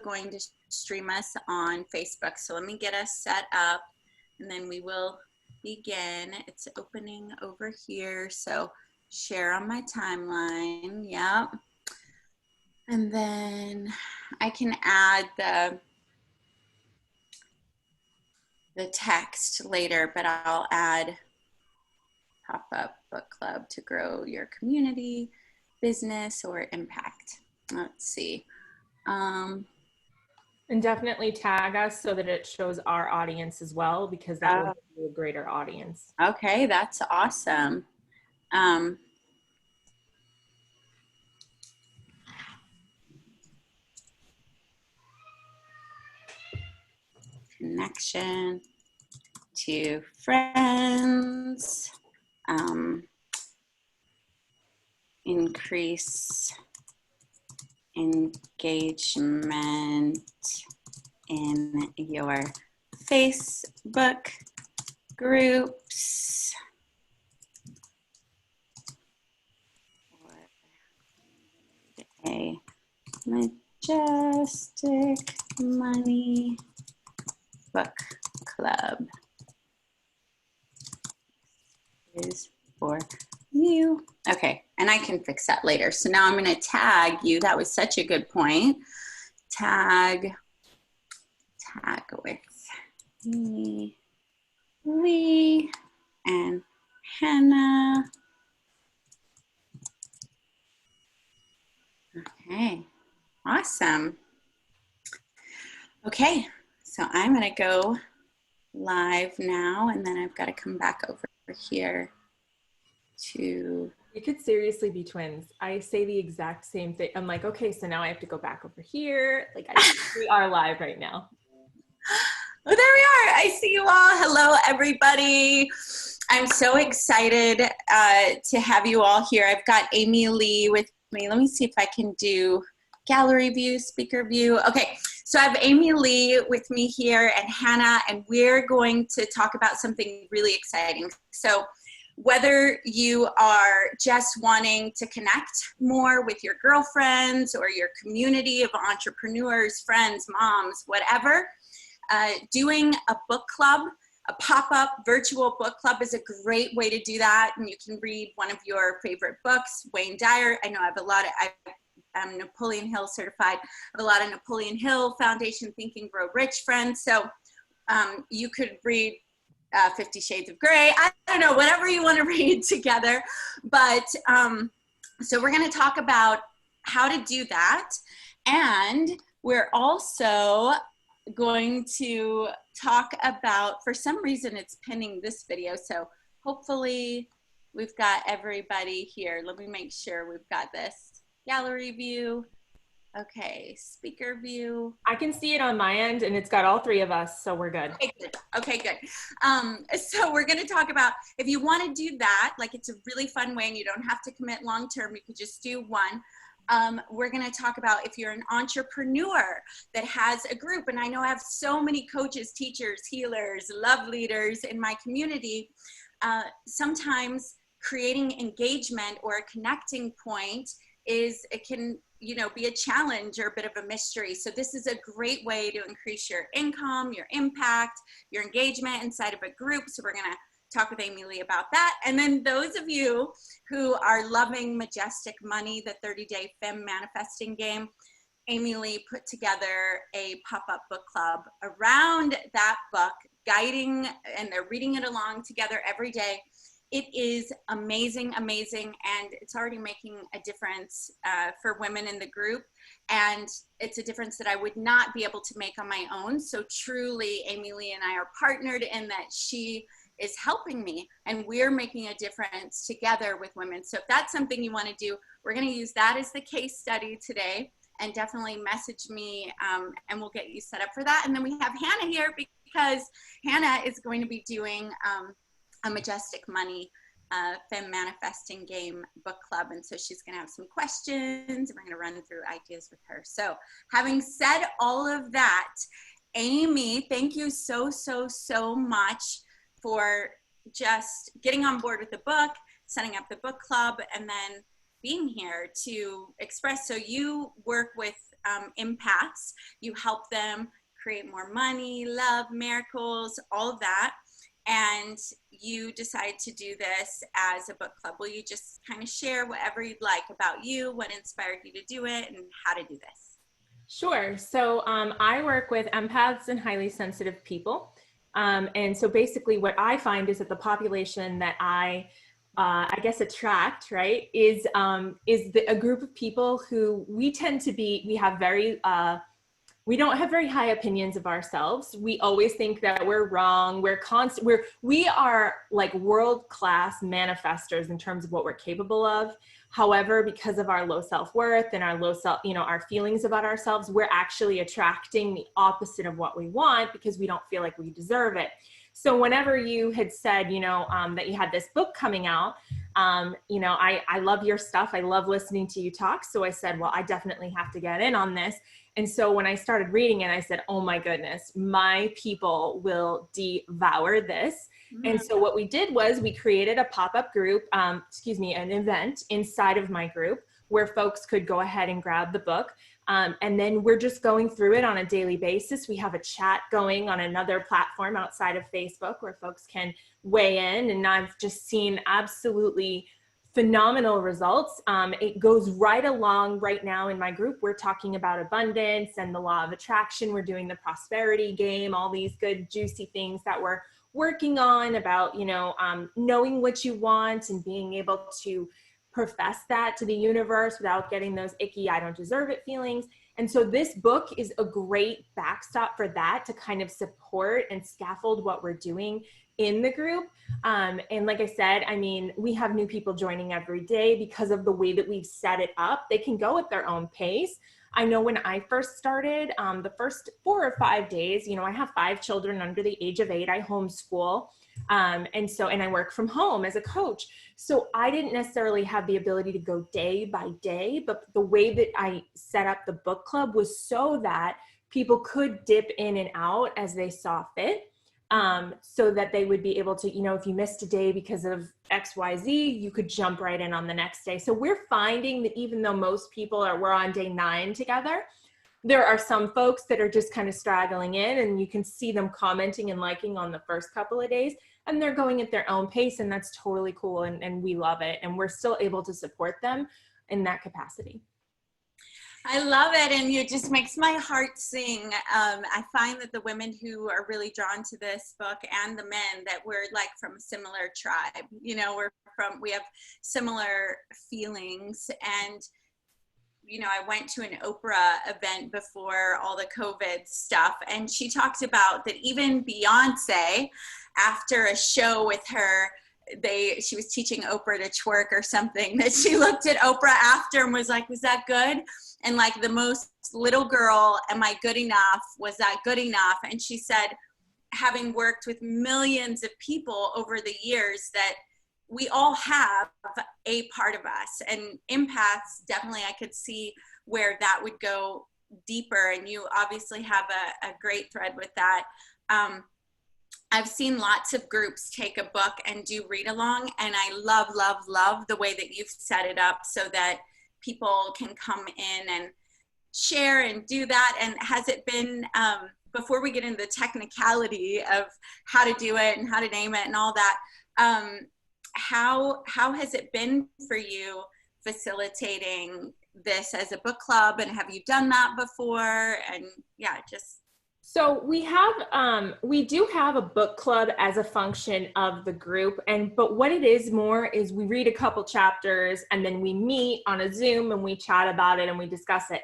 going to stream us on Facebook. So let me get us set up and then we will begin. It's opening over here. So share on my timeline. Yep. And then I can add the text later, but I'll add pop-up book club to grow your community, business, or impact. Let's see. And definitely tag us so that it shows our audience as well, because that will give you a greater audience. Okay, that's awesome. Connection to friends. Increase engagement in your Facebook groups. A Majestic Money Book Club is for you. Okay, and I can fix that later. So now I'm going to tag you. That was such a good point. Tag with me, Lee, and Hannah. Okay, awesome. Okay, so I'm going to go live now, and then I've got to come back over here to... We could seriously be twins. I say the exact same thing. I'm like, okay, so now I have to go back over here. Like, we are live right now. Oh, there we are. I see you all. Hello, everybody. I'm so excited to have you all here. I've got Amy Lee with me. Let me see if I can do gallery view, speaker view. Okay, so I have Amy Lee with me here and Hannah, and we're going to talk about something really exciting. So whether you are just wanting to connect more with your girlfriends or your community of entrepreneurs, friends, moms, whatever, doing a book club, a pop-up virtual book club is a great way to do that. And you can read one of your favorite books, Wayne Dyer. I know I have a lot of, I'm Napoleon Hill certified. I have a lot of Napoleon Hill Foundation Think and Grow Rich friends. So you could read 50 Shades of Grey. I don't know, whatever you want to read together. But so we're going to talk about how to do that. And we're also going to talk about, for some reason it's pinning this video, so hopefully we've got everybody here. Let me make sure we've got this. Gallery view. Okay, speaker view. I can see it on my end, and it's got all three of us, so we're good. Okay, good. Okay, good. So we're going to talk about, if you want to do that, like it's a really fun way and you don't have to commit long term, you could just do one. We're going to talk about if you're an entrepreneur that has a group, and I know I have so many coaches, teachers, healers, love leaders in my community. Sometimes creating engagement or a connecting point it can, you know, be a challenge or a bit of a mystery. So this is a great way to increase your income, your impact, your engagement inside of a group. So we're going to talk with Amy Lee about that. And then those of you who are loving Majestic Money, the 30-day Femme Manifesting Game, Amy Lee put together a pop-up book club around that book, guiding, and they're reading it along together every day. It is amazing, amazing, and it's already making a difference for women in the group. And it's a difference that I would not be able to make on my own. So truly, Amy Lee and I are partnered in that she is helping me, and we're making a difference together with women. So if that's something you want to do, we're going to use that as the case study today, and definitely message me and we'll get you set up for that. And then we have Hannah here because Hannah is going to be doing a Majestic Money Femme Manifesting Game book club. And so she's going to have some questions and we're going to run through ideas with her. So having said all of that, Amy, thank you so, so, so much for just getting on board with the book, setting up the book club, and then being here to express. So you work with empaths. You help them create more money, love, miracles, all of that. And you decided to do this as a book club. Will you just kind of share whatever you'd like about you, what inspired you to do it, and how to do this? Sure. So I work with empaths and highly sensitive people. And so basically what I find is that the population that I guess attract, right, is a group of people who we tend to be, we don't have very high opinions of ourselves. We always think that we're wrong. We are like world-class manifestors in terms of what we're capable of. However, because of our low self-worth and our our feelings about ourselves, we're actually attracting the opposite of what we want because we don't feel like we deserve it. So whenever you had said, that you had this book coming out, I love your stuff. I love listening to you talk. So I said, well, I definitely have to get in on this. And so when I started reading it, I said, oh my goodness, my people will devour this. Mm-hmm. And so what we did was we created a pop-up group, an event inside of my group where folks could go ahead and grab the book. And then we're just going through it on a daily basis. We have a chat going on another platform outside of Facebook where folks can weigh in. And I've just seen absolutely phenomenal results. It goes right along right now in my group. We're talking about abundance and the law of attraction. We're doing the prosperity game, all these good, juicy things that we're working on about, knowing what you want and being able to profess that to the universe without getting those icky, I don't deserve it feelings. And so this book is a great backstop for that to kind of support and scaffold what we're doing in the group. And like I said, we have new people joining every day because of the way that we've set it up. They can go at their own pace. I know when I first started, the first 4 or 5 days, I have 5 children under the age of 8. I homeschool. And I work from home as a coach. So I didn't necessarily have the ability to go day by day, but the way that I set up the book club was so that people could dip in and out as they saw fit. So that they would be able to, if you missed a day because of XYZ, you could jump right in on the next day. So we're finding that even though most people we're on day 9 together, there are some folks that are just kind of straggling in, and you can see them commenting and liking on the first couple of days, and they're going at their own pace, and that's totally cool. And we love it. And we're still able to support them in that capacity. I love it, and it just makes my heart sing. I find that the women who are really drawn to this book and the men, that we're like from a similar tribe. We have similar feelings. And I went to an Oprah event before all the COVID stuff, and she talked about that even Beyonce, after a show with her, she was teaching Oprah to twerk or something, that she looked at Oprah after and was like, was that good? And like the most little girl, am I good enough? Was that good enough? And she said, having worked with millions of people over the years, that we all have a part of us, and empaths, definitely I could see where that would go deeper. And you obviously have a great thread with that. I've seen lots of groups take a book and do read along, and I love, love, love the way that you've set it up so that people can come in and share and do that. And has it been, before we get into the technicality of how to do it and how to name it and all that, how has it been for you facilitating this as a book club, and have you done that before? And yeah, just. So we do have a book club as a function of the group, but what it is more is we read a couple chapters and then we meet on a Zoom and we chat about it and we discuss it.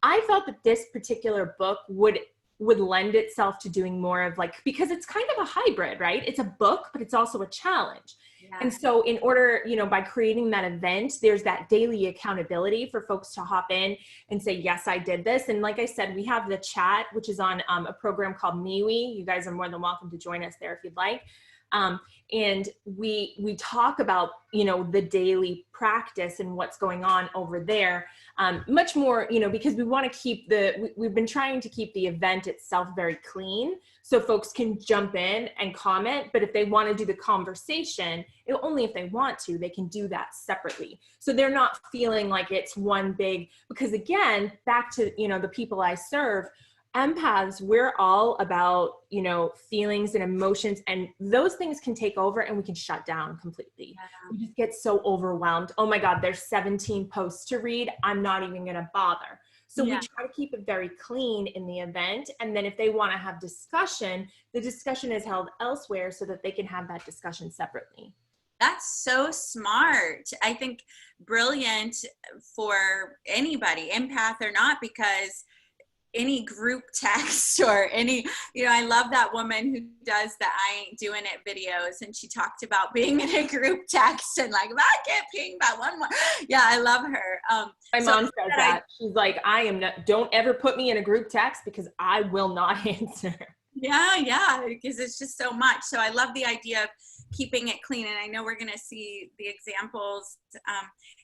I felt that this particular book would lend itself to doing more of because it's kind of a hybrid, right? It's a book, but it's also a challenge. Yeah. And so in order, by creating that event, there's that daily accountability for folks to hop in and say, yes, I did this. And like I said, we have the chat, which is on a program called MeWe. You guys are more than welcome to join us there if you'd like. And we talk about, you know, the daily practice and what's going on over there, much more, you know, because we want to keep we've been trying to keep the event itself very clean so folks can jump in and comment. But if they want to do the conversation, only if they want to, they can do that separately. So they're not feeling like it's one big, because again, back to, you know, the people I serve, empaths, we're all about, you know, feelings and emotions, and those things can take over and we can shut down completely. We just get so overwhelmed. Oh my God, there's 17 posts to read. I'm not even going to bother. So we try to keep it very clean in the event. And then if they want to have discussion, the discussion is held elsewhere so that they can have that discussion separately. That's so smart. I think brilliant for anybody, empath or not, because any group text or any, you know, I love that woman who does the I ain't doing it videos, and she talked about being in a group text and like, if I get pinged by one more. Yeah, I love her. My mom says that. She's like, don't ever put me in a group text because I will not answer. Yeah, because it's just so much. So I love the idea of keeping it clean. And I know we're going to see the examples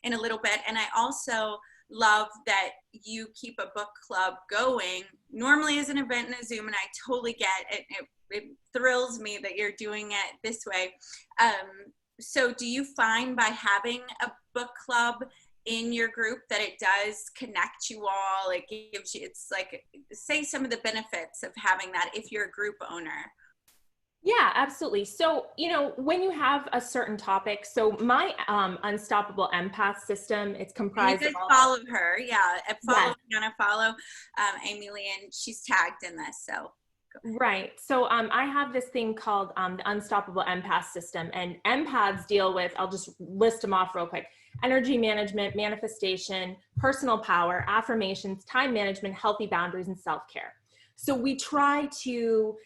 in a little bit. And I also love that you keep a book club going normally as an event in a Zoom, and I totally get it. It thrills me that you're doing it this way. So do you find by having a book club in your group that it does connect you all? It gives you, it's like, say some of the benefits of having that if you're a group owner. Yeah, absolutely. So, you know, when you have a certain topic, so my Unstoppable Empath system, it's comprised of follow her. Yeah. Follow Amy Lee, and she's tagged in this. So. Right. So I have this thing called the Unstoppable Empath system, and empaths deal with, I'll just list them off real quick: energy management, manifestation, personal power, affirmations, time management, healthy boundaries, and self-care. So we try to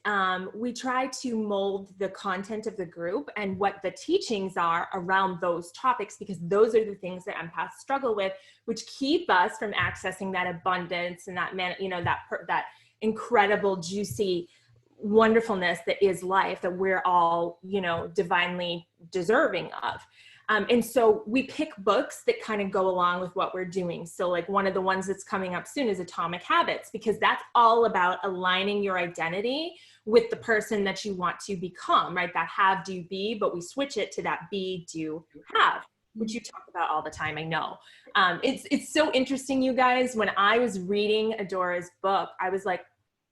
mold the content of the group and what the teachings are around those topics, because those are the things that empaths struggle with, which keep us from accessing that abundance and that that incredible, juicy wonderfulness that is life, that we're all, you know, divinely deserving of. And so we pick books that kind of go along with what we're doing. So like one of the ones that's coming up soon is Atomic Habits, because that's all about aligning your identity with the person that you want to become, right? That have, do, be, but we switch it to that be, do, have, which you talk about all the time, I know. It's so interesting, you guys. When I was reading Adora's book, I was like,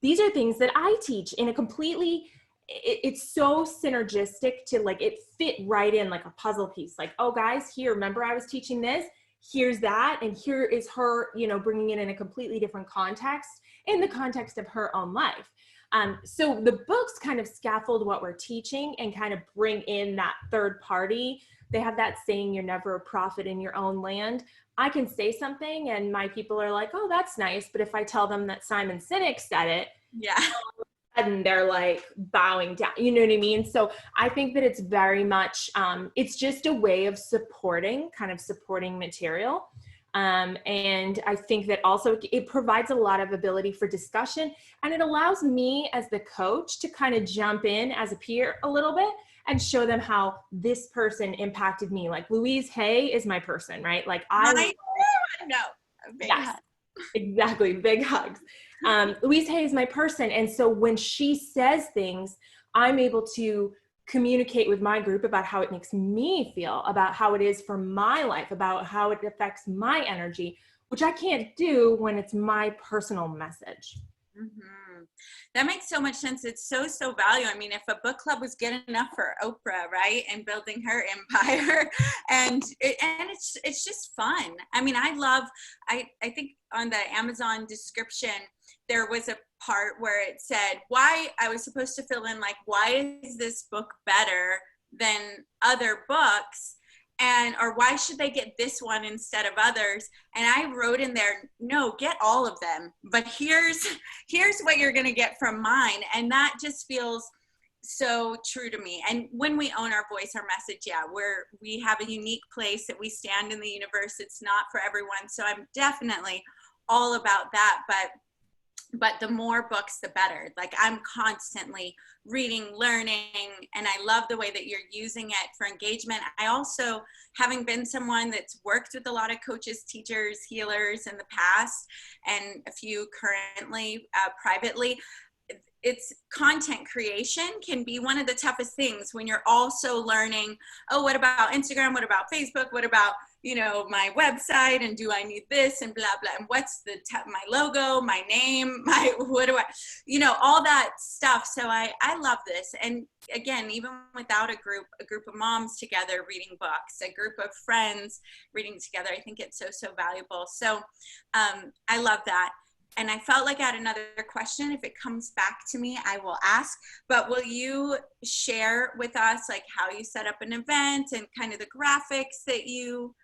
these are things that I teach in a completely, it's so synergistic to, like, it fit right in like a puzzle piece. Like, oh guys, here, remember I was teaching this, here's that, and here is her, you know, bringing it in a completely different context, in the context of her own life. So the books kind of scaffold what we're teaching and kind of bring in that third party. They have that saying, you're never a prophet in your own land. I can say something and my people are like, oh, that's nice. But if I tell them that Simon Sinek said it, and they're like bowing down, you know what I mean? So I think that it's very much, it's just a way of supporting material. And I think that also it provides a lot of ability for discussion, and it allows me as the coach to kind of jump in as a peer a little bit and show them how this person impacted me. Like Louise Hay is my person, right? Like exactly. Big hugs. Louise Hay is my person. And so when she says things, I'm able to communicate with my group about how it makes me feel, about how it is for my life, about how it affects my energy, which I can't do when it's my personal message. Mm-hmm. That makes so much sense. It's so valuable. I mean, if a book club was good enough for Oprah, right, and building her empire, and it's just fun. I mean, I think on the Amazon description there was a part where it said why I was supposed to fill in, like, why is this book better than other books? Or why should they get this one instead of others? And I wrote in there, no, get all of them. But here's what you're going to get from mine. And that just feels so true to me. And when we own our voice, our message, we have a unique place that we stand in the universe. It's not for everyone. So I'm definitely all about that. But but the more books, the better. Like I'm constantly reading, learning, and I love the way that you're using it for engagement. I also, having been someone that's worked with a lot of coaches, teachers, healers in the past, and a few currently privately, it's content creation can be one of the toughest things when you're also learning, oh, what about Instagram? What about Facebook? What about, you know, my website? And do I need this and blah, blah. And what's my logo, my name, what do I, you know, all that stuff. So I love this. And again, even without a group of moms together reading books, a group of friends reading together, I think it's so valuable. So I love that. And I felt like I had another question. If it comes back to me, I will ask. But will you share with us like how you set up an event and kind of the graphics that you,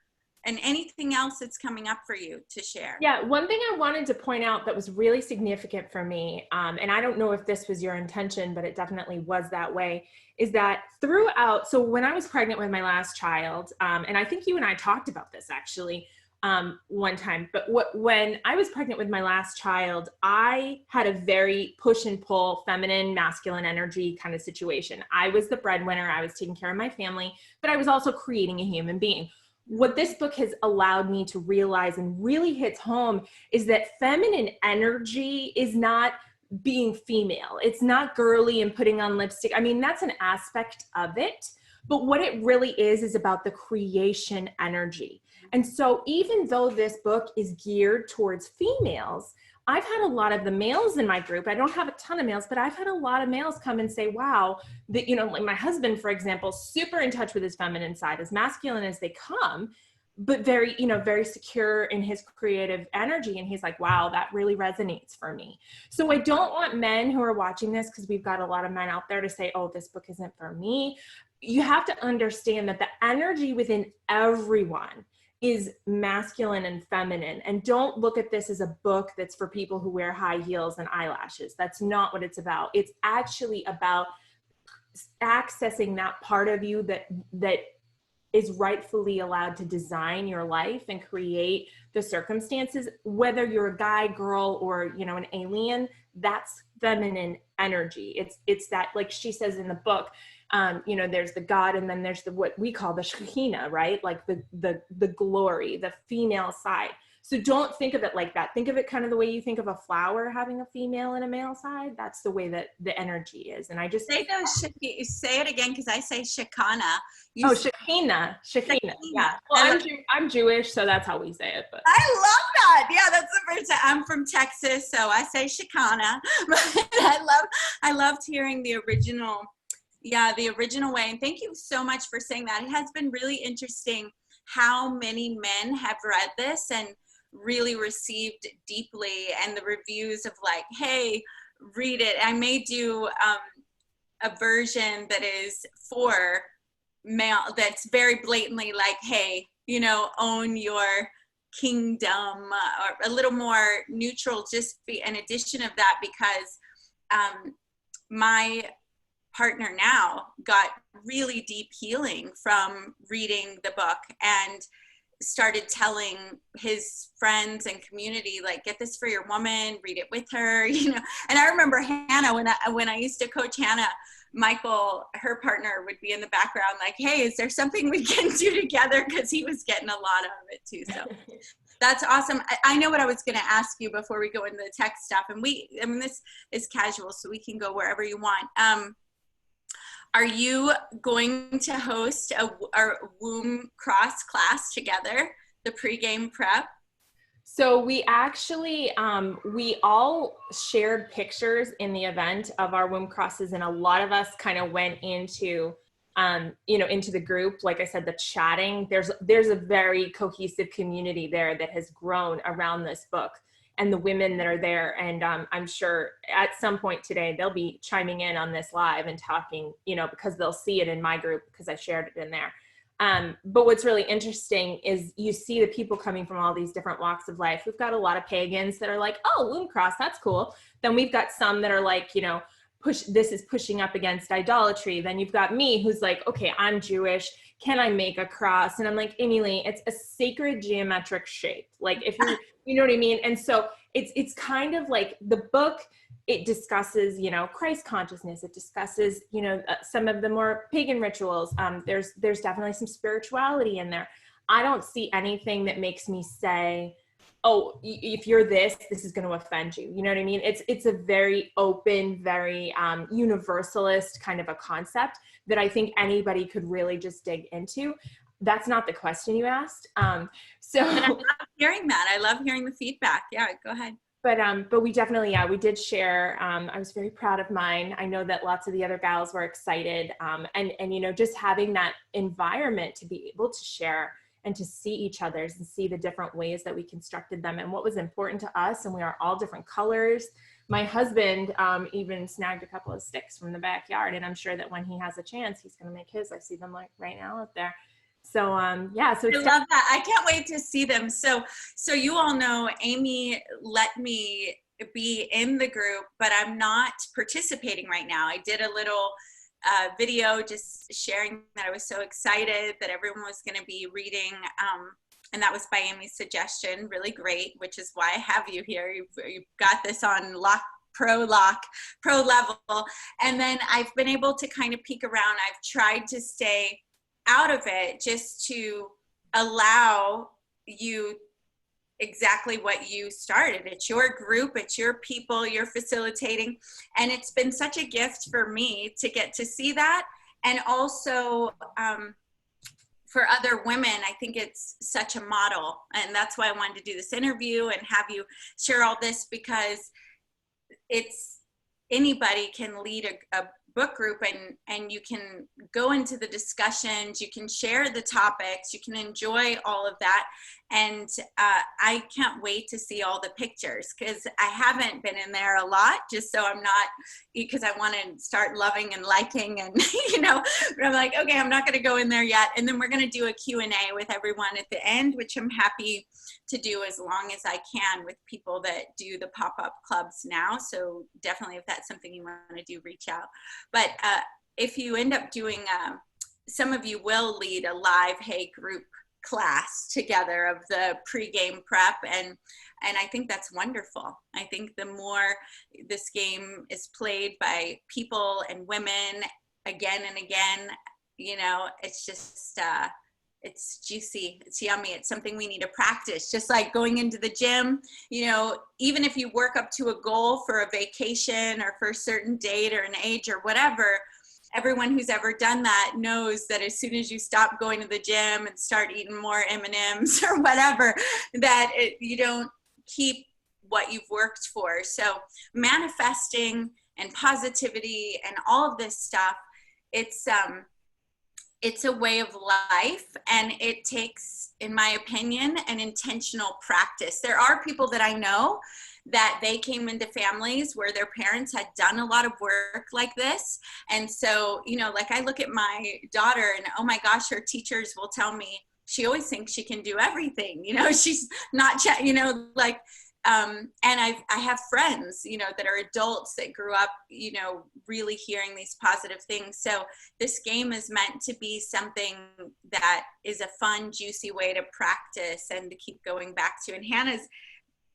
and anything else that's coming up for you to share? Yeah, one thing I wanted to point out that was really significant for me, and I don't know if this was your intention, but it definitely was that way, is that throughout, so when I was pregnant with my last child, and I think you and I talked about this actually, one time, but when I was pregnant with my last child, I had a very push and pull, feminine, masculine energy kind of situation. I was the breadwinner. I was taking care of my family, but I was also creating a human being. What this book has allowed me to realize and really hits home is that feminine energy is not being female. It's not girly and putting on lipstick. I mean, that's an aspect of it, but what it really is about the creation energy. And so even though this book is geared towards females, I've had a lot of the males in my group. I don't have a ton of males, but I've had a lot of males come and say, wow, that, you know, like my husband, for example, super in touch with his feminine side, as masculine as they come, but very, you know, very secure in his creative energy. And he's like, wow, that really resonates for me. So I don't want men who are watching this, because we've got a lot of men out there, to say, oh, this book isn't for me. You have to understand that the energy within everyone is masculine and feminine. And don't look at this as a book that's for people who wear high heels and eyelashes. That's not what it's about. It's actually about accessing that part of you that is rightfully allowed to design your life and create the circumstances, whether you're a guy, girl, or, you know, an alien. That's feminine energy. It's that, like she says in the book, you know, there's the God, and then there's the, what we call the Shekhinah, right? Like the glory, the female side. So don't think of it like that. Think of it kind of the way you think of a flower having a female and a male side. That's the way that the energy is. And I just say it again, because I say Shekinah. Shekhinah. Yeah. Well, I'm Jewish, so that's how we say it. But I love that. Yeah, that's the first time. I'm from Texas, so I say Shekinah. But I loved hearing the original. Yeah, the original way. And thank you so much for saying that. It has been really interesting how many men have read this and really received deeply, and the reviews of like, hey, read it. I may do a version that is for male, that's very blatantly like, hey, you know, own your kingdom, or a little more neutral, just be an addition of that, because my partner now got really deep healing from reading the book, and started telling his friends and community, like, get this for your woman, read it with her, you know. And I remember Hannah, when I used to coach Hannah, Michael, her partner, would be in the background like, hey, is there something we can do together? Because he was getting a lot out of it too. So that's awesome. I know what I was going to ask you before we go into the tech stuff, and I mean, this is casual, so we can go wherever you want. Are you going to host our womb cross class together, the pregame prep? So we actually, we all shared pictures in the event of our womb crosses, and a lot of us kind of went into, you know, into the group. Like I said, the chatting, there's a very cohesive community there that has grown around this book and the women that are there. And I'm sure at some point today, they'll be chiming in on this live and talking, you know, because they'll see it in my group because I shared it in there. But what's really interesting is you see the people coming from all these different walks of life. We've got a lot of pagans that are like, oh, womb cross, that's cool. Then we've got some that are like, you know, this is pushing up against idolatry. Then you've got me who's like, okay, I'm Jewish. Can I make a cross? And I'm like, Emily, it's a sacred geometric shape. Like if you know what I mean? And so it's kind of like the book, it discusses, you know, Christ consciousness. It discusses, you know, some of the more pagan rituals. There's definitely some spirituality in there. I don't see anything that makes me say, oh, if you're this is going to offend you. You know what I mean? It's a very open, very universalist kind of a concept that I think anybody could really just dig into. That's not the question you asked. So but I love hearing that. I love hearing the feedback. Yeah, go ahead. But we definitely, yeah, we did share. I was very proud of mine. I know that lots of the other gals were excited. And, you know, just having that environment to be able to share and to see each other's and see the different ways that we constructed them and what was important to us. And we are all different colors. My husband even snagged a couple of sticks from the backyard. And I'm sure that when he has a chance, he's going to make his. I see them like right now out there. So yeah, so I love that. I can't wait to see them. So you all know Amy let me be in the group, but I'm not participating right now. I did a little video just sharing that I was so excited that everyone was going to be reading. And that was by Amy's suggestion. Really great, which is why I have you here. You've got this on pro level. And then I've been able to kind of peek around. I've tried to stay out of it just to allow you exactly what you started. It's your group, it's your people, you're facilitating. And it's been such a gift for me to get to see that. And also for other women, I think it's such a model. And that's why I wanted to do this interview and have you share all this, because it's anybody can lead a book group, and you can go into the discussions, you can share the topics, you can enjoy all of that. And I can't wait to see all the pictures, because I haven't been in there a lot, just so I'm not, because I want to start loving and liking, and you know, but I'm like, okay, I'm not going to go in there yet. And then we're going to do a Q&A with everyone at the end, which I'm happy to do as long as I can with people that do the pop-up clubs now. So definitely, if that's something you want to do, reach out. But if you end up doing, some of you will lead a live Hey group class together of the pre-game prep, and I think that's wonderful. I think the more this game is played by people and women again and again, you know, it's just it's juicy, it's yummy, it's something we need to practice. Just like going into the gym, you know, even if you work up to a goal for a vacation or for a certain date or an age or whatever, everyone who's ever done that knows that as soon as you stop going to the gym and start eating more M&Ms or whatever, that you don't keep what you've worked for. So manifesting and positivity and all of this stuff, it's a way of life, and it takes, in my opinion, an intentional practice. There are people that I know that they came into families where their parents had done a lot of work like this. And so, you know, like I look at my daughter and, oh my gosh, her teachers will tell me she always thinks she can do everything. You know, she's not, you know, like, and I have friends, you know, that are adults that grew up, you know, really hearing these positive things. So this game is meant to be something that is a fun, juicy way to practice and to keep going back to. And Hannah's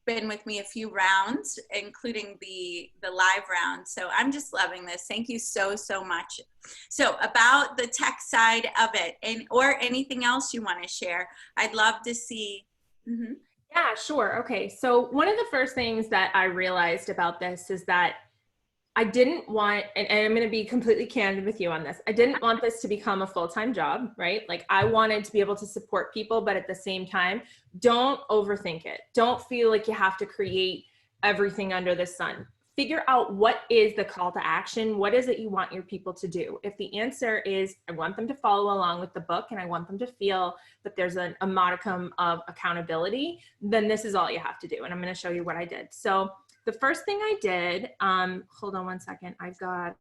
been with me a few rounds, including the live round. So I'm just loving this. Thank you so much. So about the tech side of it, and or anything else you want to share, I'd love to see. Mm-hmm. Yeah, sure. Okay. So one of the first things that I realized about this is that I didn't want, and I'm going to be completely candid with you on this, I didn't want this to become a full-time job, right? Like I wanted to be able to support people, but at the same time, don't overthink it. Don't feel like you have to create everything under the sun. Figure out what is the call to action. What is it you want your people to do? If the answer is, I want them to follow along with the book and I want them to feel that there's a modicum of accountability, then this is all you have to do. And I'm going to show you what I did. So the first thing I did, hold on one second. I've got,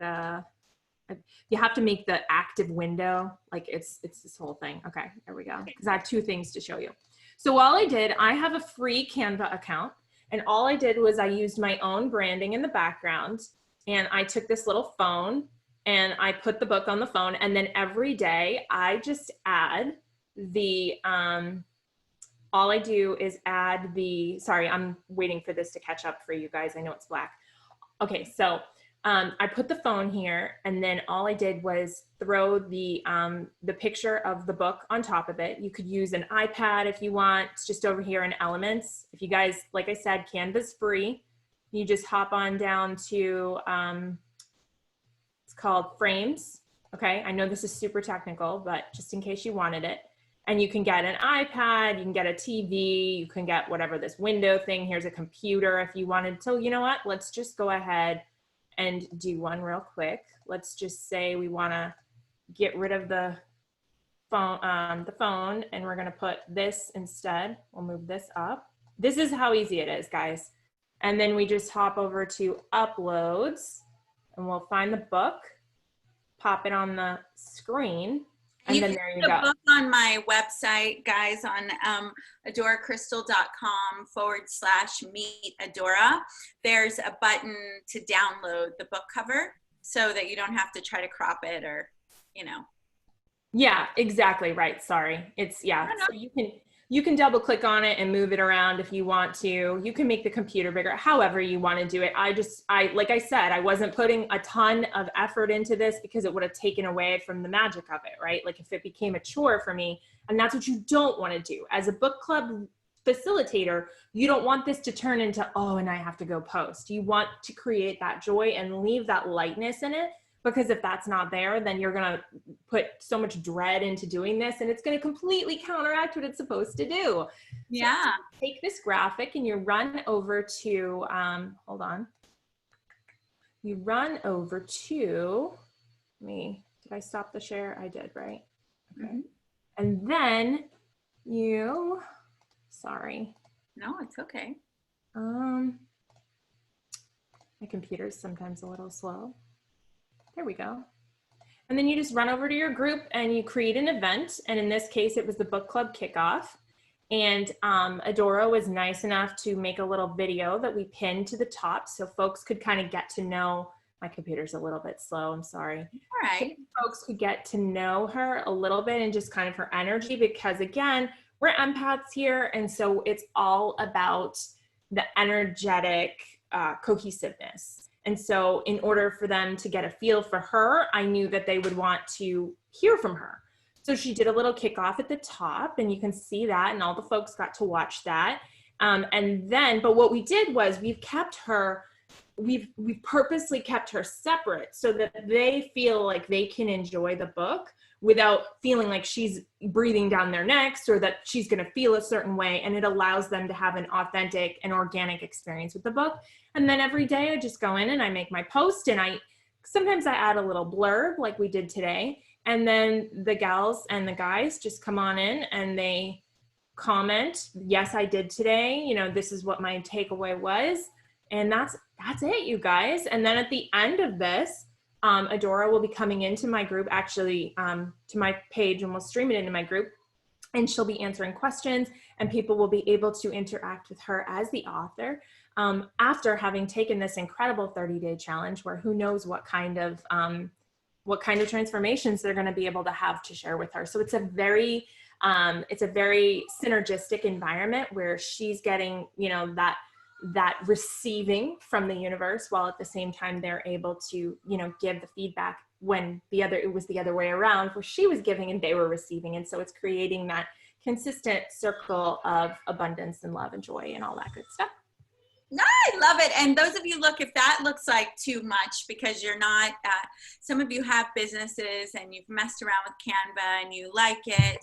you have to make the active window. Like it's this whole thing. Okay, there we go. Because I have two things to show you. So all I did, I have a free Canva account. And all I did was I used my own branding in the background, and I took this little phone and I put the book on the phone. And then every day I just add the all I do is add sorry, I'm waiting for this to catch up for you guys. I know it's black. Okay, so I put the phone here, and then all I did was throw the picture of the book on top of it. You could use an iPad if you want. It's just over here in Elements. If you guys, like I said, Canva's free. You just hop on down to, it's called Frames. Okay, I know this is super technical, but just in case you wanted it. And you can get an iPad, you can get a TV, you can get whatever this window thing. Here's a computer if you wanted. So you know what? Let's just go ahead and do one real quick. Let's just say we want to get rid of the phone, and we're going to put this instead. We'll move this up. This is how easy it is, guys. And then we just hop over to Uploads, and we'll find the book, pop it on the screen. And then there you go. Book on my website, guys, on adoracrystal.com/meet Adora. There's a button to download the book cover so that you don't have to try to crop it or, you know. Yeah, exactly right. Sorry. It's, yeah. So you can double click on it and move it around if you want to. You can make the computer bigger, however you want to do it. Like I said, I wasn't putting a ton of effort into this because it would have taken away from the magic of it, right? Like if it became a chore for me, and that's what you don't want to do. As a book club facilitator, you don't want this to turn into, oh, and I have to go post. You want to create that joy and leave that lightness in it. Because if that's not there, then you're going to put so much dread into doing this, and it's going to completely counteract what it's supposed to do. Yeah. So take this graphic and you run over to, hold on. You run over to, did I stop the share? I did, right? Okay. Mm-hmm. And then sorry. No, it's okay. My computer is sometimes a little slow. There we go. And then you just run over to your group and you create an event. And in this case, it was the book club kickoff. And Adora was nice enough to make a little video that we pinned to the top so folks could kind of get to know, my computer's a little bit slow, I'm sorry. All right. So folks could get to know her a little bit and just kind of her energy, because again, we're empaths here. And so it's all about the energetic cohesiveness. And so in order for them to get a feel for her, I knew that they would want to hear from her. So she did a little kickoff at the top, and you can see that, and all the folks got to watch that. But what we did was we've purposely kept her separate so that they feel like they can enjoy the book without feeling like she's breathing down their necks or that she's going to feel a certain way. And it allows them to have an authentic and organic experience with the book. And then every day I just go in and I make my post, and sometimes I add a little blurb like we did today. And then the gals and the guys just come on in and they comment, yes, I did today. You know, this is what my takeaway was. And that's it, you guys. And then at the end of this, Adora will be coming into my group, actually to my page, and we'll stream it into my group, and she'll be answering questions, and people will be able to interact with her as the author after having taken this incredible 30-day challenge, where who knows what kind of transformations they're going to be able to have to share with her. So it's a very synergistic environment where she's getting, you know, that receiving from the universe, while at the same time they're able to, you know, give the feedback, when it was the other way around, where she was giving and they were receiving. And so it's creating that consistent circle of abundance and love and joy and all that good stuff. I love it. And those of you, look, if that looks like too much because you're not, some of you have businesses and you've messed around with Canva and you like it,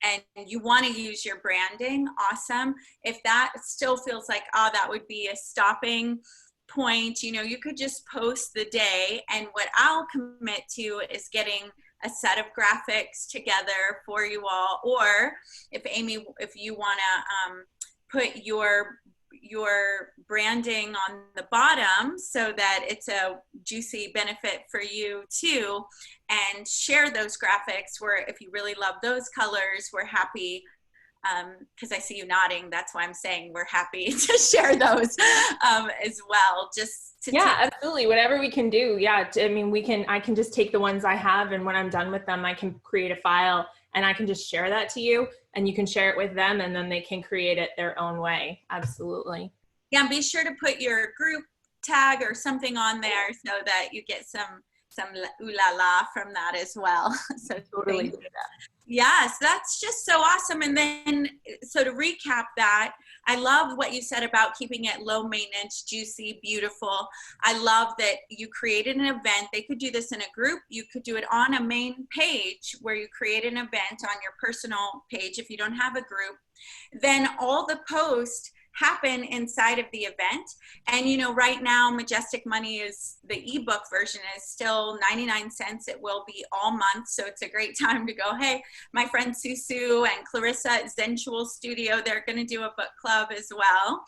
and you want to use your branding, awesome. If that still feels like, oh, that would be a stopping point, you know, you could just post the day. And what I'll commit to is getting a set of graphics together for you all. Or if Amy, if you want to put your branding on the bottom so that it's a juicy benefit for you too, and share those graphics, where if you really love those colors, we're happy, because I see you nodding, that's why I'm saying we're happy to share those as well. Just to absolutely, whatever we can do. Yeah, I mean, I can just take the ones I have, and when I'm done with them, I can create a file and I can just share that to you, and you can share it with them, and then they can create it their own way. Absolutely. Yeah, and be sure to put your group tag or something on there so that you get some ooh la la from that as well. So Totally do that. yes, that's just so awesome. And then, so to recap that, I love what you said about keeping it low maintenance, juicy, beautiful. I love that you created an event. They could do this in a group. You could do it on a main page where you create an event on your personal page if you don't have a group. Then all the posts happen inside of the event. And you know, right now Majestic Money is, the ebook version is still 99 cents. It will be all month, so it's a great time to go, hey, my friend Susu and Clarissa at Zensual Studio, they're going to do a book club as well,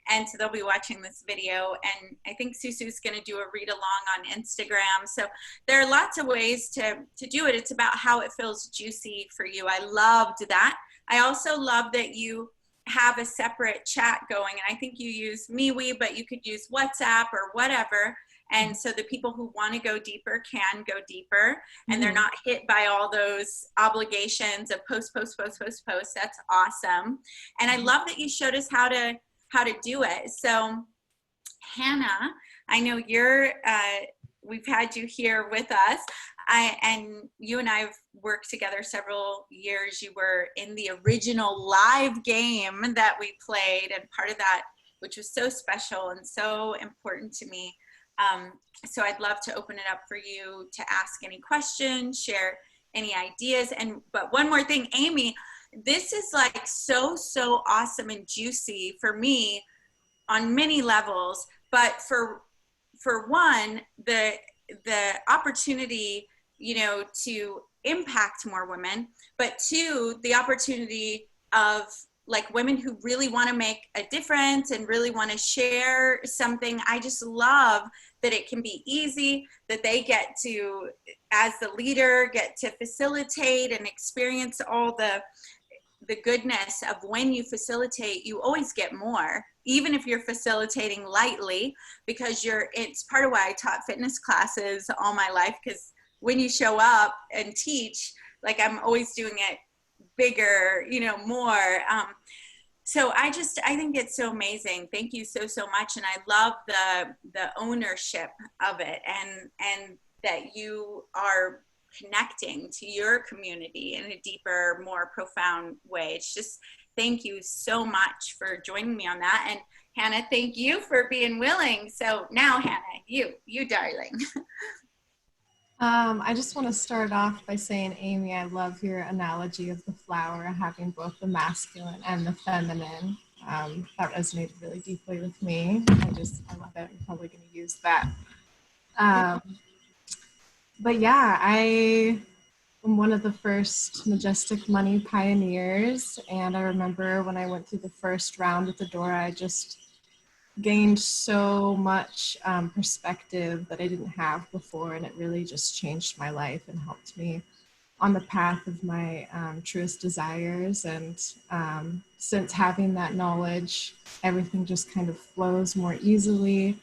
and so they'll be watching this video. And I think Susu's going to do a read along on Instagram. So there are lots of ways to do it. It's about how it feels juicy for you. I loved that. I also love that you have a separate chat going, and I think you use MeWe, but you could use WhatsApp or whatever, and so the people who want to go deeper can go deeper, and they're not hit by all those obligations of post. That's awesome. And I love that you showed us how to do it. So Hannah, I know you're we've had you here with us. And you and I have worked together several years. You were in the original live game that we played, and part of that, which was so special and so important to me. So I'd love to open it up for you to ask any questions, share any ideas. But one more thing, Amy, this is like so awesome and juicy for me on many levels. But for one, the opportunity, you know, to impact more women, but two, the opportunity of like women who really want to make a difference and really want to share something. I just love that it can be easy, that they get to, as the leader, get to facilitate and experience all the goodness of when you facilitate, you always get more, even if you're facilitating lightly, because it's part of why I taught fitness classes all my life, because when you show up and teach, like I'm always doing it bigger, you know, more. So I think it's so amazing. Thank you so much. And I love the ownership of it, and that you are connecting to your community in a deeper, more profound way. It's just, thank you so much for joining me on that. And Hannah, thank you for being willing. So now Hannah, you darling. I just want to start off by saying, Amy, I love your analogy of the flower having both the masculine and the feminine. That resonated really deeply with me. I love it. I'm probably going to use that. But yeah, I am one of the first Majestic Money pioneers. And I remember when I went through the first round at the door, I just gained so much perspective that I didn't have before, and it really just changed my life and helped me on the path of my truest desires. And since having that knowledge, everything just kind of flows more easily,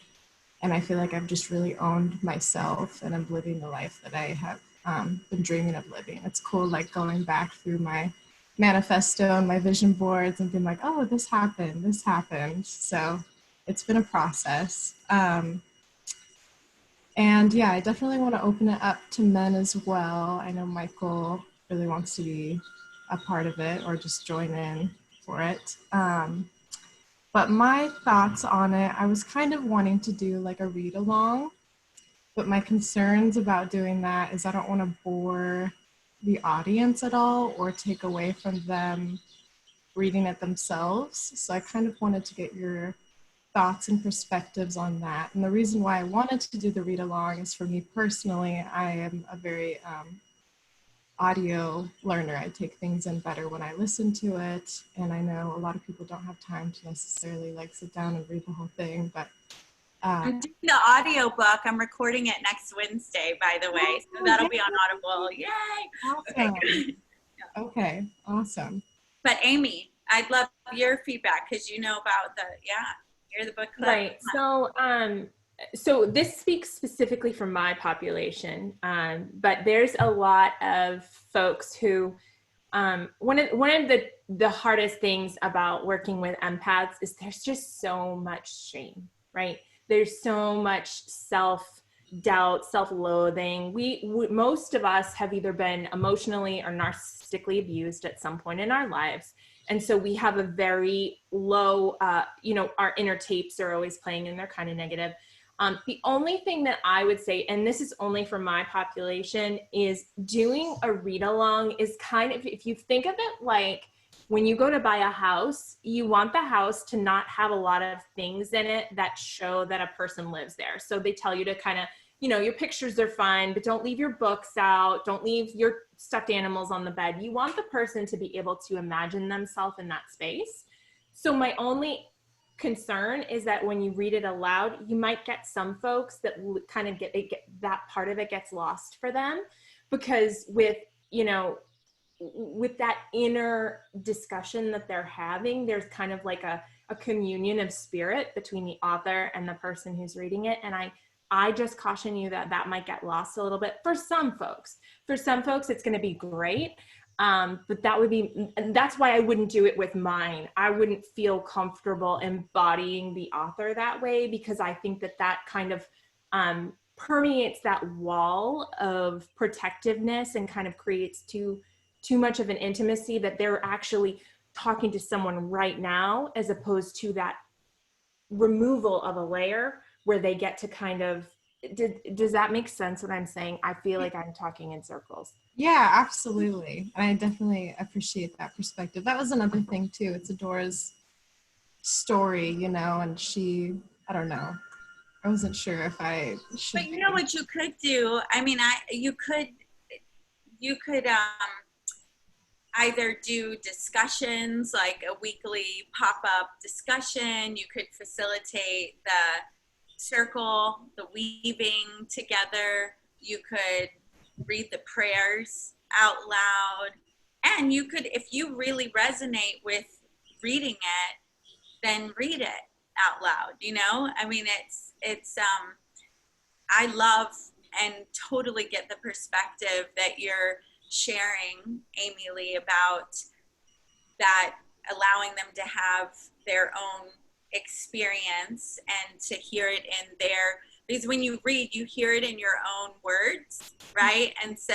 and I feel like I've just really owned myself, and I'm living the life that I have been dreaming of living. It's cool, like going back through my manifesto and my vision boards and being like, oh, this happened. So it's been a process. And yeah, I definitely want to open it up to men as well. I know Michael really wants to be a part of it or just join in for it. But my thoughts on it, I was kind of wanting to do like a read along, but my concerns about doing that is I don't want to bore the audience at all or take away from them reading it themselves. So I kind of wanted to get your thoughts and perspectives on that. And the reason why I wanted to do the read along is, for me personally, I am a very audio learner. I take things in better when I listen to it. And I know a lot of people don't have time to necessarily like sit down and read the whole thing, but I'm doing the audio book. I'm recording it next Wednesday, by the way. So that'll be on Audible. Yay! Awesome. Okay, awesome. But Amy, I'd love your feedback, because you know about you're the book club. Right. So this speaks specifically for my population, but there's a lot of folks who one of the hardest things about working with empaths is there's just so much shame, right? There's so much self-doubt, self-loathing. Most of us have either been emotionally or narcissistically abused at some point in our lives. And so we have a very low, our inner tapes are always playing and they're kind of negative. The only thing that I would say, and this is only for my population, is doing a read along is kind of, if you think of it like when you go to buy a house, you want the house to not have a lot of things in it that show that a person lives there. So they tell you to kind of, your pictures are fine, but don't leave your books out. Don't leave your stuffed animals on the bed. You want the person to be able to imagine themselves in that space. So my only concern is that when you read it aloud, you might get some folks that kind of get that part of it gets lost for them, because with that inner discussion that they're having, there's kind of like a communion of spirit between the author and the person who's reading it. And I just caution you that might get lost a little bit for some folks. For some folks, it's going to be great. But that's why I wouldn't do it with mine. I wouldn't feel comfortable embodying the author that way, because I think that kind of permeates that wall of protectiveness and kind of creates too much of an intimacy that they're actually talking to someone right now, as opposed to that removal of a layer where they get to kind of, does that make sense what I'm saying? I feel like I'm talking in circles. Yeah, absolutely. And I definitely appreciate that perspective. That was another thing too. It's Adora's story, and I don't know. I wasn't sure if I should. But you know what you could do? I mean, you could either do discussions, like a weekly pop-up discussion. You could facilitate the circle, the weaving together. You could read the prayers out loud. And you could, if you really resonate with reading it, then read it out loud, I mean, I love and totally get the perspective that you're sharing, Amy Lee, about that, allowing them to have their own experience and to hear it in because when you read, you hear it in your own words, right? And so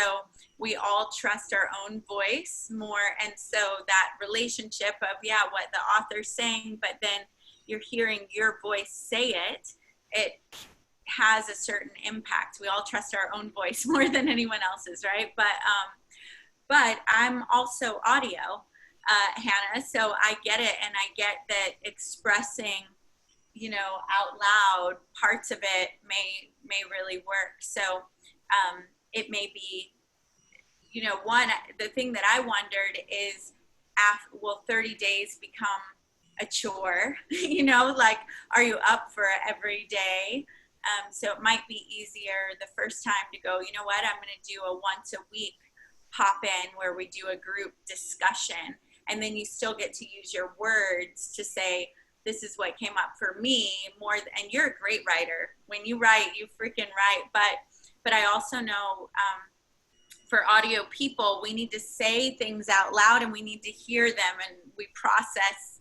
we all trust our own voice more. And so that relationship of, what the author's saying, but then you're hearing your voice say it has a certain impact. We all trust our own voice more than anyone else's, right? But I'm also audio, Hannah, so I get it, and I get that expressing, out loud parts of it may really work. So it may be, the thing that I wondered is, will 30 days become a chore? Like, are you up for every day? So it might be easier the first time to go, you know what, I'm going to do a once a week pop in where we do a group discussion, and then you still get to use your words to say, this is what came up for me more. And you're a great writer. When you write, you freaking write. But I also know for audio people, we need to say things out loud and we need to hear them, and we process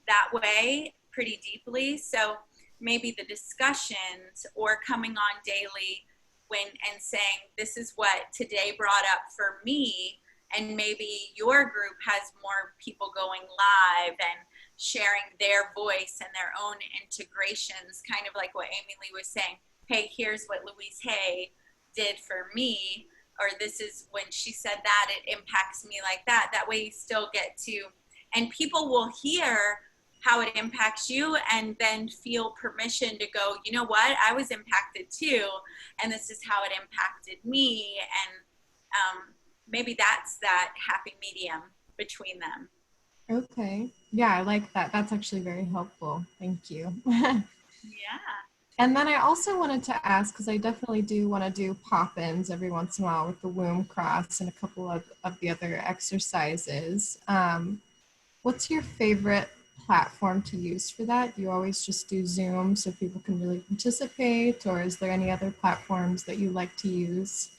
that way pretty deeply. So maybe the discussions or coming on daily and saying, this is what today brought up for me, and maybe your group has more people going live and sharing their voice and their own integrations, kind of like what Amy Lee was saying, hey, here's what Louise Hay did for me, or this is when she said that, it impacts me like that. That way you still get to, and people will hear how it impacts you and then feel permission to go, you know what, I was impacted too, and this is how it impacted me. And maybe that's that happy medium between them. Okay. Yeah, I like that. That's actually very helpful. Thank you. Yeah. And then I also wanted to ask, because I definitely do want to do pop-ins every once in a while with the womb cross and a couple of the other exercises. What's your favorite platform to use for that? Do you always just do Zoom so people can really participate, or is there any other platforms that you like to use?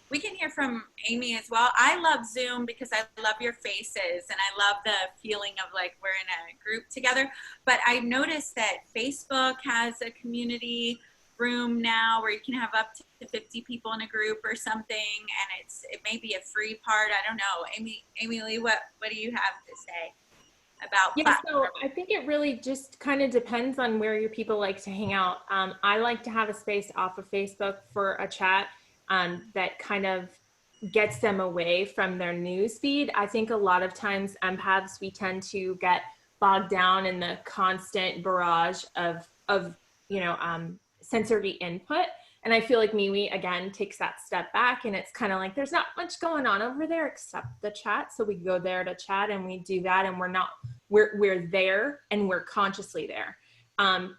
we can hear from Amy as well. I love Zoom because I love your faces and I love the feeling of like we're in a group together. But I noticed that Facebook has a community room now where you can have up to 50 people in a group or something, and it may be a free part. I don't know. Amy Lee, what do you have to say about Yeah, so I think it really just kind of depends on where your people like to hang out. I like to have a space off of Facebook for a chat that kind of gets them away from their news feed. I think a lot of times empaths, we tend to get bogged down in the constant barrage of sensory input. And I feel like MeWe, again, takes that step back, and it's kind of like, there's not much going on over there except the chat. So we go there to chat and we do that, and we're there and we're consciously there.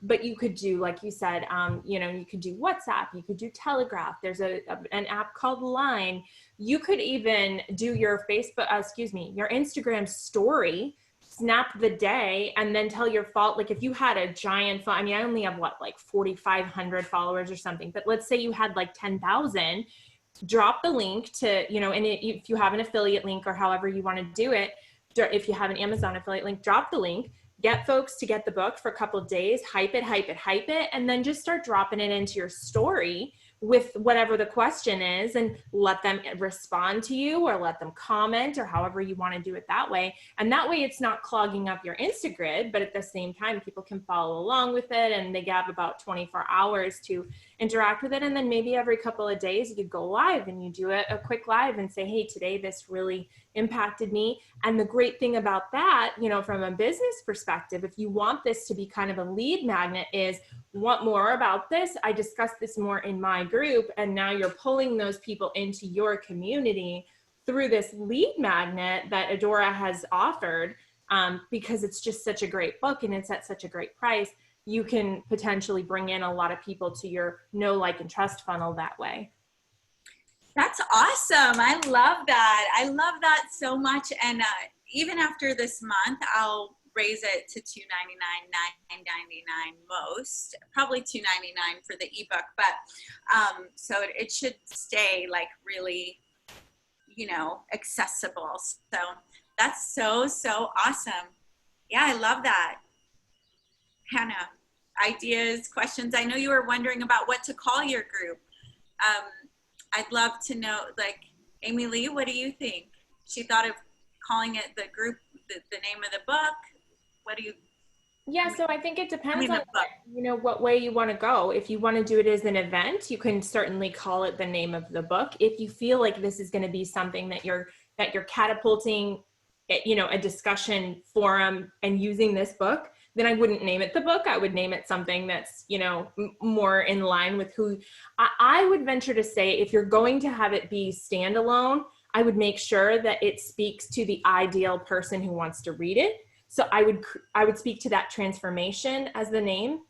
But you could do, like you said, you could do WhatsApp, you could do Telegraph. There's an app called Line. You could even do your your Instagram story, snap the day, and then tell your like if you had a giant, I only have 4,500 followers or something, but let's say you had like 10,000, drop the link to, if you have an affiliate link or however you want to do it, if you have an Amazon affiliate link, drop the link, get folks to get the book for a couple of days, hype it, and then just start dropping it into your story with whatever the question is, and let them respond to you or let them comment or however you want to do it that way. And that way it's not clogging up your Instagrid, but at the same time, people can follow along with it, and they have about 24 hours to interact with it. And then maybe every couple of days you go live and you do a quick live and say, hey, today this really impacted me. And the great thing about that, from a business perspective, if you want this to be kind of a lead magnet, is want more about this, I discussed this more in my group, and now you're pulling those people into your community through this lead magnet that Adora has offered, because it's just such a great book and it's at such a great price. You can potentially bring in a lot of people to your know, like, and trust funnel that way. That's awesome. I love that. I love that so much. And even after this month, I'll raise it to $2.99, $9.99 most, probably $2.99 for the ebook. But so it should stay like really, accessible. So that's so awesome. Yeah, I love that. Hannah, ideas, questions? I know you were wondering about what to call your group. I'd love to know, like, Amy Lee, what do you think? She thought of calling it the group, the name of the book. What do you? Yeah, so I think it depends on what way you want to go. If you want to do it as an event, you can certainly call it the name of the book. If you feel like this is going to be something that you're catapulting, a discussion forum and using this book, then I wouldn't name it the book. I would name it something that's, more in line with who I would venture to say, if you're going to have it be standalone, I would make sure that it speaks to the ideal person who wants to read it. So I would speak to that transformation as the name,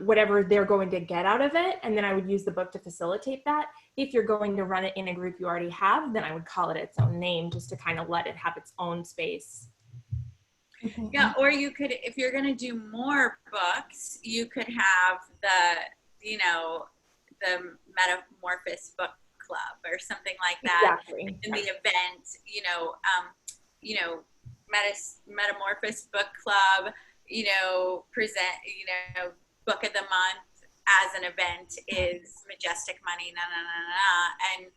whatever they're going to get out of it. And then I would use the book to facilitate that. If you're going to run it in a group you already have, then I would call it its own name, just to kind of let it have its own space. Yeah, or you could, if you're going to do more books, you could have the Metamorphosis Book Club or something like that. Exactly. In the event, Metamorphosis Book Club, present, book of the month as an event is Majestic Money, and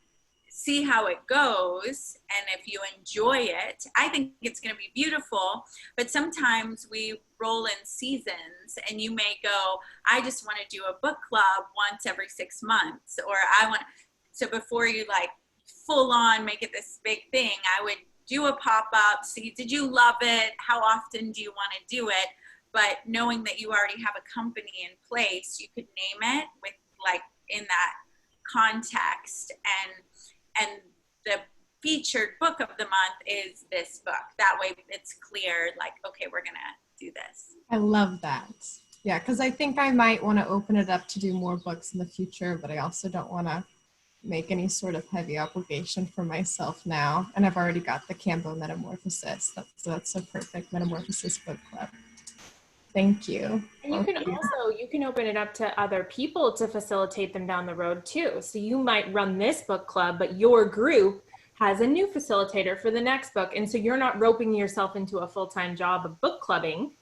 see how it goes. And if you enjoy it, I think it's going to be beautiful. But sometimes we roll in seasons, and you may go, I just want to do a book club once every 6 months, or so before you like full on make it this big thing, I would do a pop-up, see, did you love it? How often do you want to do it? But knowing that you already have a company in place, you could name it with like in that context, and the featured book of the month is this book. That way it's clear, like, okay, we're going to do this. I love that. Yeah, because I think I might want to open it up to do more books in the future, but I also don't want to make any sort of heavy obligation for myself now. And I've already got the Cambo Metamorphosis. So that's a perfect Metamorphosis book club. Thank you. And you can also, you can open it up to other people to facilitate them down the road too. So you might run this book club, but your group has a new facilitator for the next book. And so you're not roping yourself into a full-time job of book clubbing,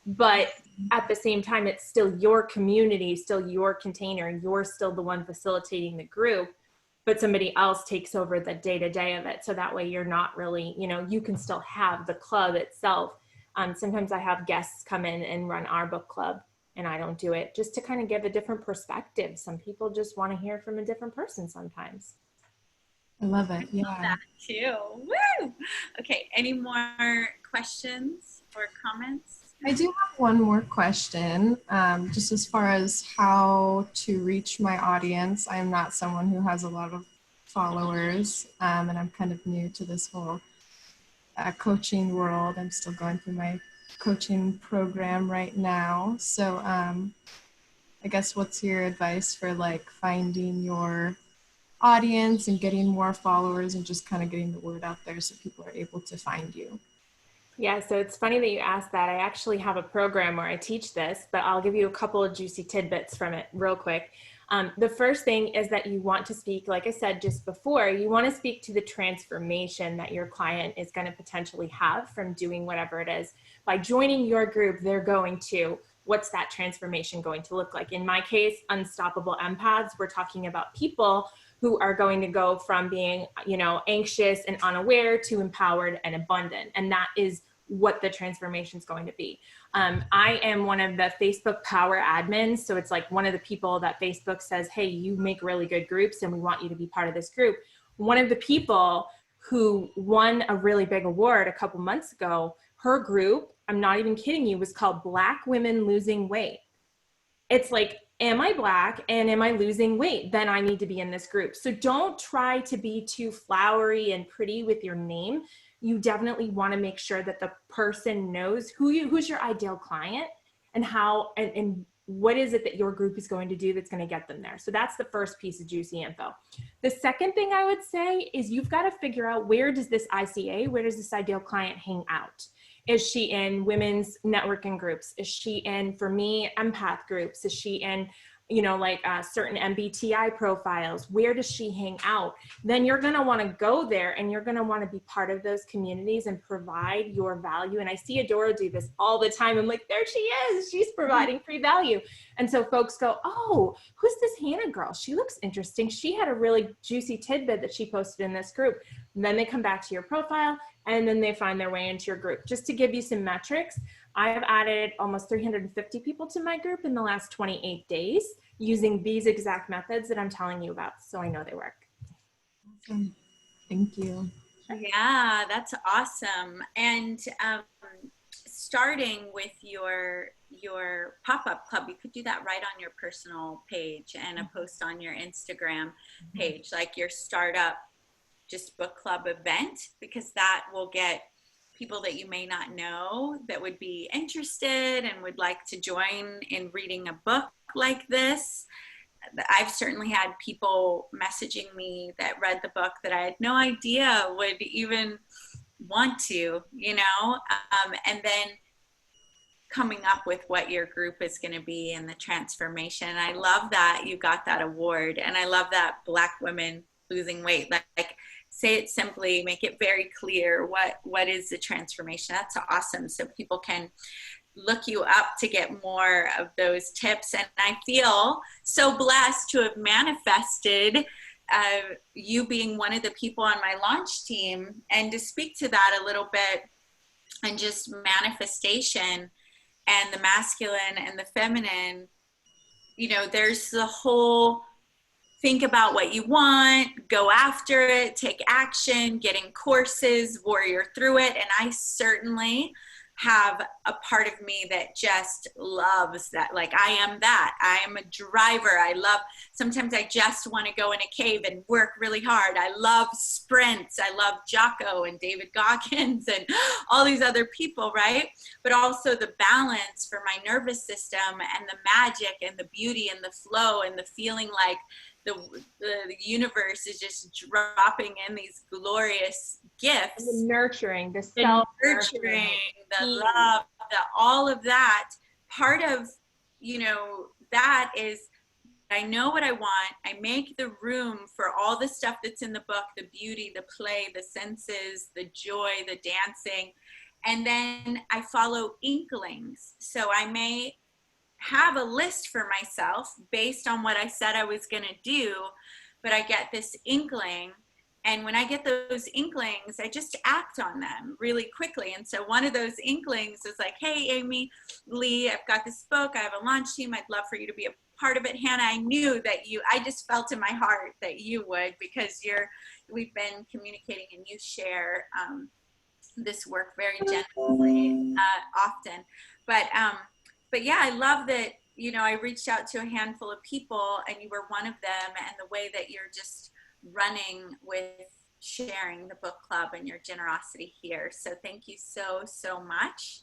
but at the same time, it's still your community, still your container. You're still the one facilitating the group, but somebody else takes over the day-to-day of it. So that way you're not really, you know, you can still have the club itself. Sometimes I have guests come in and run our book club, and I don't do it, just to kind of give a different perspective. Some people just want to hear from a different person sometimes. I love it. Yeah. Love that too. Woo! Okay, any more questions or comments? I do have one more question, just as far as how to reach my audience. I'm not someone who has a lot of followers, and I'm kind of new to this whole coaching world. I'm still going through my coaching program right now. So I guess what's your advice for like finding your audience and getting more followers and just kind of getting the word out there so people are able to find you? Yeah, so it's funny that you asked that. I actually have a program where I teach this, but I'll give you a couple of juicy tidbits from it real quick. The first thing is that you want to speak, like I said just before, you want to speak to the transformation that your client is going to potentially have from doing whatever it is. By joining your group, they're going to, what's that transformation going to look like? In my case, Unstoppable Empaths, we're talking about people who are going to go from being, you know, anxious and unaware to empowered and abundant. And that is what the transformation is going to be. I am one of the Facebook Power admins. So it's like one of the people that Facebook says, hey, you make really good groups and we want you to be part of this group. One of the people who won a really big award a couple months ago, her group, I'm not even kidding you, was called Black Women Losing Weight. It's like, am I Black and am I losing weight? Then I need to be in this group. So don't try to be too flowery and pretty with your name. You definitely want to make sure that the person knows who's your ideal client and how, and what is it that your group is going to do that's going to get them there. So that's the first piece of juicy info. The second thing I would say is you've got to figure out, where does this ICA, where does this ideal client hang out? Is she in women's networking groups? Is she in, for me, empath groups? Is she in, you know, like certain MBTI profiles? Where does she hang out? Then you're going to want to go there and you're going to want to be part of those communities and provide your value. And I see Adora do this all the time. I'm like, there she is. She's providing free value. And so folks go, oh, who's this Hannah girl? She looks interesting. She had a really juicy tidbit that she posted in this group. And then they come back to your profile and then they find their way into your group. Just to give you some metrics, I have added almost 350 people to my group in the last 28 days using these exact methods that I'm telling you about. So I know they work. Awesome. Thank you. Yeah, that's awesome. And starting with your pop-up club, you could do that right on your personal page and a post on your Instagram page, like your startup just book club event, because that will get people that you may not know that would be interested and would like to join in reading a book like this. I've certainly had people messaging me that read the book that I had no idea would even want to, you know, and then coming up with what your group is going to be and the transformation. I love that you got that award, and I love that Black women losing weight. Like say it simply, make it very clear what is the transformation. That's awesome. So people can look you up to get more of those tips. And I feel so blessed to have manifested you being one of the people on my launch team, and to speak to that a little bit, and just manifestation and the masculine and the feminine. You know, there's the whole think about what you want, go after it, take action, get in courses, warrior through it. And I certainly have a part of me that just loves that. Like I am that. I am a driver. I love, sometimes I just want to go in a cave and work really hard. I love sprints. I love Jocko and David Goggins and all these other people, right? But also the balance for my nervous system and the magic and the beauty and the flow and the feeling like the universe is just dropping in these glorious gifts. The nurturing, the self-nurturing, the love, all of that part of, you know, that is I know what I want. I make the room for all the stuff that's in the book, the beauty, the play, the senses, the joy, the dancing. And then I follow inklings. So I may have a list for myself based on what I said I was going to do, but I get this inkling. And when I get those inklings, I just act on them really quickly. And so one of those inklings is like, hey, Amy Lee, I've got this book. I have a launch team. I'd love for you to be a part of it. Hannah, I knew that I just felt in my heart that you would, because we've been communicating and you share this work very generously often. But yeah, I love that, you know, I reached out to a handful of people and you were one of them, and the way that you're just running with sharing the book club and your generosity here. So thank you so, so much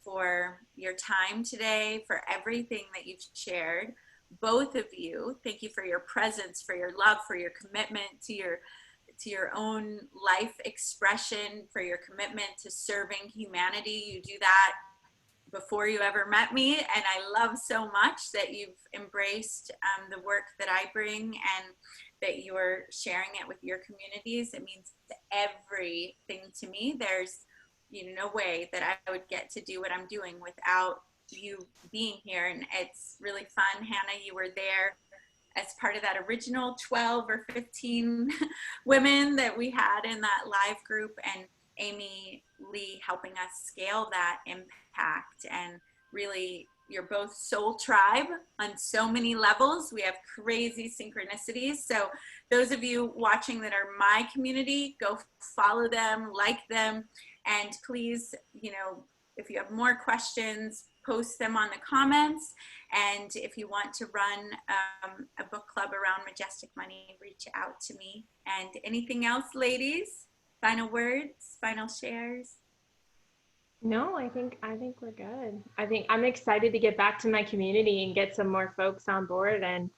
for your time today, for everything that you've shared. Both of you, thank you for your presence, for your love, for your commitment to your own life expression, for your commitment to serving humanity. You do that before you ever met me, and I love so much that you've embraced the work that I bring, and that you're sharing it with your communities. It means everything to me. There's, you know, no way that I would get to do what I'm doing without you being here. And it's really fun. Hannah, you were there as part of that original 12 or 15 women that we had in that live group, and Amy Lee helping us scale that impact. And really, you're both soul tribe on so many levels. We have crazy synchronicities. So those of you watching that are my community, go follow them, like them, and please, you know, if you have more questions, post them on the comments. And if you want to run a book club around Majestic Money, reach out to me. And anything else, ladies? Final words, final shares? No, I think we're good. I think I'm excited to get back to my community and get some more folks on board. And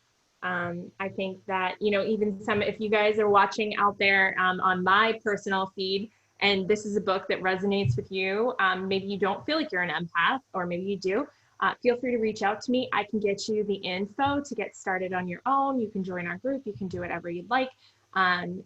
I think that, you know, even if you guys are watching out there on my personal feed, and this is a book that resonates with you, maybe you don't feel like you're an empath, or maybe you do, feel free to reach out to me. I can get you the info to get started on your own. You can join our group. You can do whatever you'd like. And,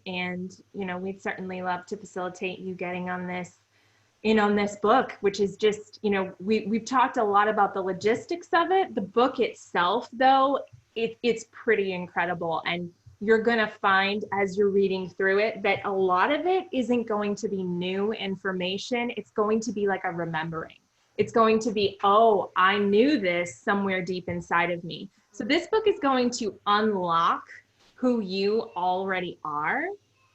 you know, we'd certainly love to facilitate you getting on this book, which is just, you know, we've talked a lot about the logistics of it. The book itself, though, it's pretty incredible. And you're going to find as you're reading through it that a lot of it isn't going to be new information. It's going to be like a remembering. It's going to be, oh, I knew this somewhere deep inside of me. So this book is going to unlock who you already are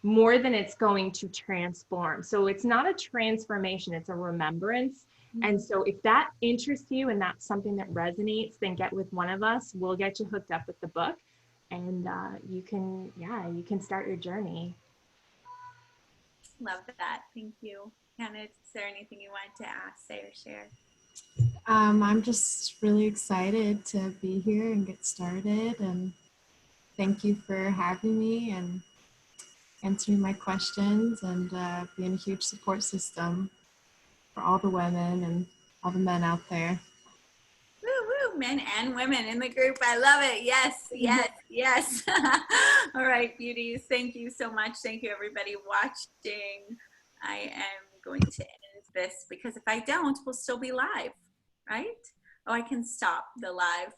more than it's going to transform. So it's not a transformation, it's a remembrance. And so if that interests you and that's something that resonates, then get with one of us. We'll get you hooked up with the book, and you can start your journey. Love that. Thank you. Hannah, is there anything you wanted to ask, say, or share? I'm just really excited to be here and get started, and thank you for having me and answering my questions, and being a huge support system for all the women and all the men out there. Woo woo, men and women in the group. I love it. Yes, yes, yes. All right, beauties. Thank you so much. Thank you, everybody watching. I am going to end this, because if I don't, we'll still be live, right? Oh, I can stop the live.